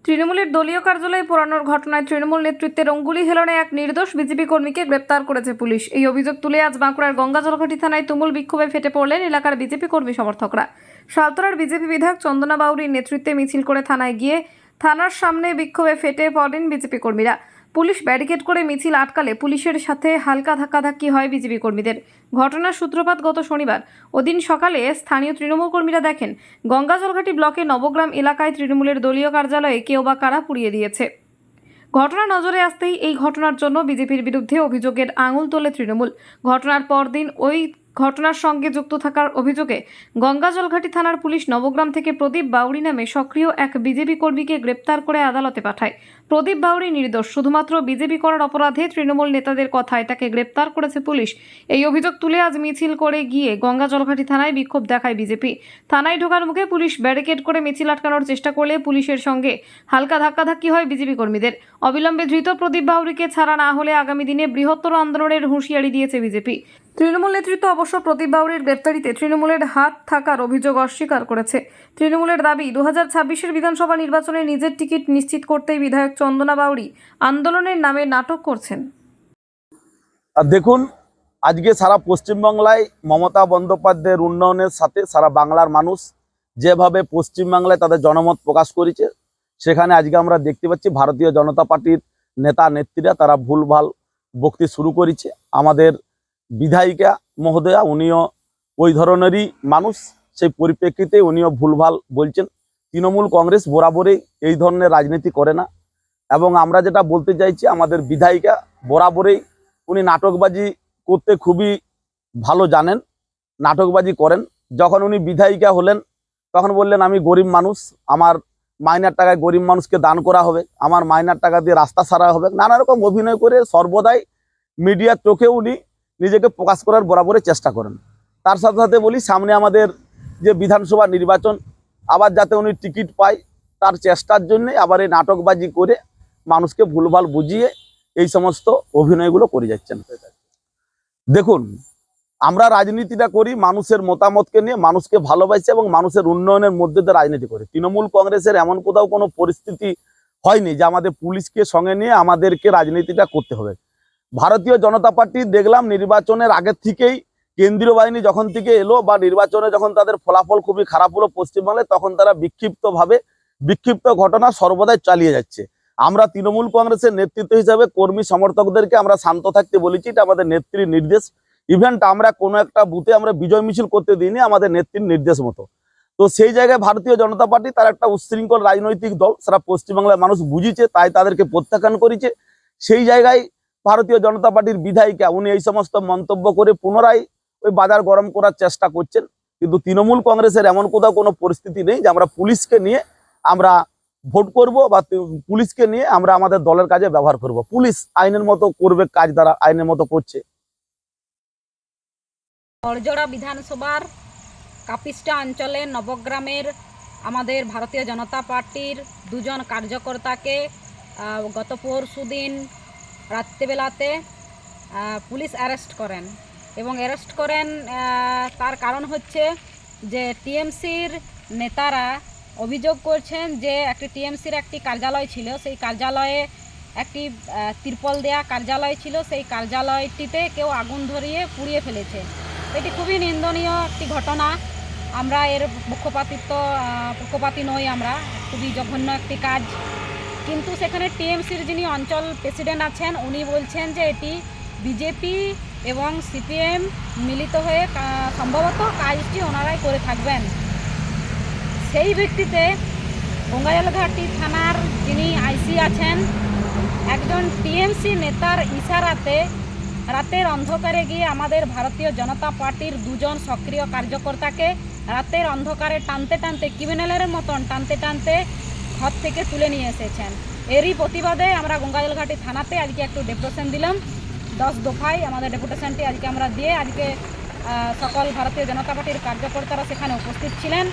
তৃণমূলের দলীয় কার্যালয় পোড়ানোর ঘটনায় তৃণমূল নেতৃত্বের অঙ্গুলি হেলনে এক নির্দোষ বিজেপি কর্মীকে গ্রেপ্তার করেছে পুলিশ। এই অভিযোগ তুলে আজ বাঁকুড়ার গঙ্গাজলঘাটি থানায় তুমুল বিক্ষোভে ফেটে পড়লেন এলাকার বিজেপি কর্মী সমর্থকরা। সালতোরার বিজেপি বিধায়ক চন্দনা বাউরির নেতৃত্বে মিছিল করে থানায় গিয়ে থানার সামনে বিক্ষোভে ফেটে পড়েন বিজেপি কর্মীরা। পুলিশ ব্যারিকেড করে মিছিল আটকালে পুলিশের সাথে হালকা ধাক্কাধাক্কি হয় বিজেপি কর্মীদের। ঘটনার সূত্রপাত গত শনিবার। ওদিন সকালে স্থানীয় তৃণমূল কর্মীরা দেখেন গঙ্গাজলঘাটি ব্লকে নবগ্রাম এলাকায় তৃণমূলের দলীয় কার্যালয়ে কেউ বা কারা পুড়িয়ে দিয়েছে। ঘটনা নজরে আসতেই এই ঘটনার জন্য বিজেপির বিরুদ্ধে অভিযোগের আঙুল তোলে তৃণমূল। ঘটনার পরদিন ওই ঘটনার সঙ্গে যুক্ত থাকার অভিযোগে গঙ্গাজলঘাটি থানার পুলিশ নবগ্রাম থেকে প্রদীপ বাউরি নামে সক্রিয় এক বিজেপি কর্মীকে গ্রেপ্তার করে আদালতে পাঠায়। প্রদীপ বাউরি নির্দোষ, শুধুমাত্র বিজেপি করার অপরাধে তৃণমূল নেতাদের কথায় তাকে গ্রেপ্তার করেছে পুলিশ। এই অভিযোগ তুলে আজ মিছিল করে গিয়ে গঙ্গাজলঘাটি থানায় বিক্ষোভ দেখায় বিজেপি। থানায় ঢোকার মুখে পুলিশ ব্যারিকেড করে মিছিল আটকানোর চেষ্টা করলে পুলিশের সঙ্গে হালকা ধাক্কাধাক্কি হয় বিজেপি কর্মীদের। অবিলম্বে ধৃত প্রদীপ বাউরিকে ছাড়া না হলে আগামী দিনে বৃহত্তর আন্দোলনের হুঁশিয়ারি দিয়েছে বিজেপি। তৃণমূল নেতৃত্ব অবশ্য প্রদীপ বাউরির গ্রেপ্তারিতে তৃণমূলের হাত থাকার অভিযোগ অস্বীকার করেছে। তৃণমূলের দাবি, 2026-এর বিধানসভা নির্বাচনে নিজের টিকিট নিশ্চিত করতেই বিধায়ক চন্দনা বাউরি আন্দোলনের নামে নাটক করছেন। দেখুন, আজকে সারা পশ্চিমবাংলায় মমতা বন্দ্যোপাধ্যায়ের উন্নয়নের সাথে সারা বাংলার মানুষ যেভাবে পশ্চিমবাংলায় তাদের জনমত প্রকাশ করেছে, সেখানে আজকে আমরা দেখতে পাচ্ছি ভারতীয় জনতা পার্টির নেতা নেত্রীরা তারা ভুলভাল বক্তব্য শুরু করেছে। আমাদের বিধায়িকা মহোদয়া উনিও ওই ধরনেরই মানুষ, সেই পরিপ্রেক্ষিতে উনিও ভুলভাল বলছেন। তৃণমূল কংগ্রেস বরাবরই এই ধরনের রাজনীতি করে না, এবং আমরা যেটা বলতে চাইছি, আমাদের বিধায়িকা বরাবরই উনি নাটকবাজি করতে খুবই ভালো জানেন, নাটকবাজি করেন। যখন উনি বিধায়িকা হলেন তখন বললেন আমি গরিব মানুষ, আমার মাইনার টাকায় গরিব মানুষকে দান করা হবে, আমার মাইনার টাকা দিয়ে রাস্তা সারা হবে, নানা রকম অভিনয় করে সর্বদাই মিডিয়ার চোখে উনি নিজেকে প্রকাশ করার বরাবরই চেষ্টা করেন। তার সাথে সাথে বলি, সামনে আমাদের যে বিধানসভা নির্বাচন, আবার যাতে উনি টিকিট পায় তার চেষ্টার জন্যে আবার এই নাটকবাজি করে মানুষকে ভুলভাল বুঝিয়ে এই সমস্ত অভিনয়গুলো করে যাচ্ছেন। দেখুন, আমরা রাজনীতিটা করি মানুষের মতামতকে নিয়ে, মানুষকে ভালোবাসি এবং মানুষের উন্নয়নের মধ্যে দিয়ে রাজনীতি করি। তৃণমূল কংগ্রেসের এমন কোথাও কোনো পরিস্থিতি হয়নি যে আমাদের পুলিশকে সঙ্গে নিয়ে আমাদেরকে রাজনীতিটা করতে হবে। ভারতীয় জনতা পার্টি দেখলাম নির্বাচনের আগের থেকেই কেন্দ্রীয় বাহিনী যখন থেকে এলো বা নির্বাচনে যখন তাদের ফলাফল খুবই খারাপ হলো পশ্চিমবাংলায়, তখন তারা বিক্ষিপ্ত ঘটনা সর্বদাই চালিয়ে যাচ্ছে। আমরা তৃণমূল কংগ্রেসের নেতৃত্ব হিসাবে কর্মী সমর্থকদেরকে আমরা শান্ত থাকতে বলেছি, এটা আমাদের নেত্রীর নির্দেশ। ইভেন্ট আমরা কোনো একটা বুথে আমরা বিজয় মিছিল করতে দিইনি, আমাদের নেত্রীর নির্দেশ মতো। তো সেই জায়গায় ভারতীয় জনতা পার্টি তার একটা উচ্ছৃঙ্খল রাজনৈতিক দল, সারা পশ্চিমবাংলার মানুষ বুঝিছে, তাই তাদেরকে প্রত্যাখ্যান করেছে। সেই জায়গায় ভারতীয় জনতা পার্টির বিধায়িকা উনি এই সমস্ত মন্তব্য করে পুনরায় ওই বাজার গরম করার চেষ্টা করছেন। কিন্তু তৃণমূল কংগ্রেসের এমন কোথাও কোনো পরিস্থিতি নেই যে আমরা পুলিশকে নিয়ে আমরা ভোট করব বা পুলিশকে নিয়ে আমরা আমাদের দলের কাজে ব্যবহার করব। পুলিশ আইনের মতো করবে কাজ, দ্বারা আইনের মতো করছে। বড়জোড়া বিধানসভার কাপিস্টা অঞ্চলে নবগ্রামের আমাদের ভারতীয় জনতা পার্টির দুজন কার্যকর্তাকে গত পরশুদিন রাত্রিবেলাতে পুলিশ অ্যারেস্ট করেন, এবং অ্যারেস্ট করেন তার কারণ হচ্ছে যে টিএমসির নেতারা অভিযোগ করছেন যে একটি টিএমসির একটি কার্যালয় ছিল, সেই কার্যালয়ে একটি তিরপল দেয়া কার্যালয় ছিল, সেই কার্যালয়টিতে কেউ আগুন ধরিয়ে পুড়িয়ে ফেলেছে। এটি খুবই নিন্দনীয় একটি ঘটনা। আমরা এর পক্ষপাতী নই, আমরা খুবই জঘন্য একটি কাজ। কিন্তু সেখানে টিএমসির যিনি অঞ্চল প্রেসিডেন্ট আছেন উনি বলছেন যে এটি বিজেপি এবং সিপিএম মিলিত হয়ে সম্ভবত কাজটি ওনারাই করে থাকবেন। সেই ভিত্তিতে গঙ্গাজলঘাটি থানার যিনি আইসি আছেন, একজন টিএমসি নেতার ইশারাতে রাতের অন্ধকারে গিয়ে আমাদের ভারতীয় জনতা পার্টির দুজন সক্রিয় কার্যকর্তাকে রাতের অন্ধকারে টানতে টানতে, ক্রিমিনালের মতন টানতে টানতে ঘর থেকে তুলে নিয়ে এসেছেন। এরই প্রতিবাদে আমরা গঙ্গাজলঘাটি থানাতে আজকে একটু ডেপুটেশন দিলাম। 10 দফায় আমাদের ডেপুটেশনটি আজকে আমরা দিয়ে, আজকে সকল ভারতীয় জনতা পার্টির কার্যকর্তারা সেখানে উপস্থিত ছিলেন।